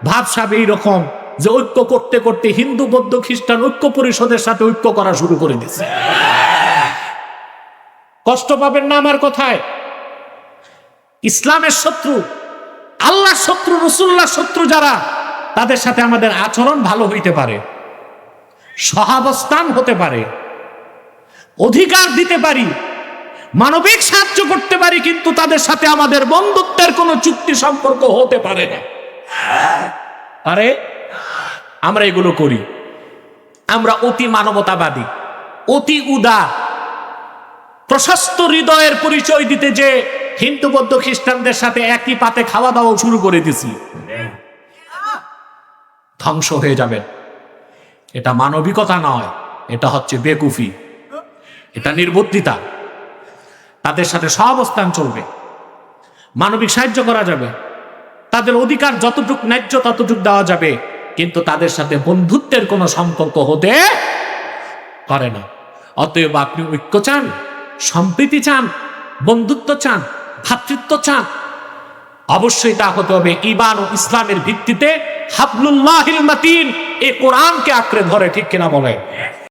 ভাবসাব এইরকম যে ঐক্য করতে করতে হিন্দু বৌদ্ধ খ্রিস্টান ঐক্য পরিষদের সাথে ঐক্য করা শুরু করে দিচ্ছে। কষ্ট পাবেন না আমার কথায়। ইসলামের শত্রু, আল্লাহর শত্রু, রাসূলুল্লাহর শত্রু যারা, তাদের সাথে আমাদের আচরণ ভালো হইতে পারে, সহাবস্থান হতে পারে, অধিকার দিতে পারি, মানবিক সাহায্য করতে পারি, কিন্তু তাদের সাথে আমাদের বন্ধুত্বের কোনো চুক্তি সম্পর্ক হতে পারে না। আরে আমরা এগুলো করি। আমরা অতি মানবতাবাদী, অতি উদার, প্রশস্ত হৃদয়ের পরিচয় দিতে যে হিন্দু বৌদ্ধ খ্রিস্টানদের সাথে একই পাতে খাওয়া দাওয়া শুরু করে দিছি। ধ্বংস হয়ে যাবেন। এটা মানবিকতা নয়, এটা হচ্ছে বেকুফি, এটা নির্বুদ্ধিতা। তাদের সাথে সহাবস্থান চলবে, মানবিক সাহায্য করা যাবে, তাদের অধিকার যতটুক ন্যায্য ততটুক দেওয়া যাবে, কিন্তু তাদের সাথে বন্ধুত্বের কোনো সম্পর্ক হতে পারে না। অতএব আপনি ঐক্য চান, সম্প্রীতি চান, বন্ধুত্ব চান, ভ্রাতৃত্ব চান, অবশ্যই তা হতে হবে ঈমান ও ইসলামের ভিত্তিতে। হাবলুল্লাহিল মাতিন, এই কোরআনকে আঁকড়ে ধরে, ঠিক কিনা বলে?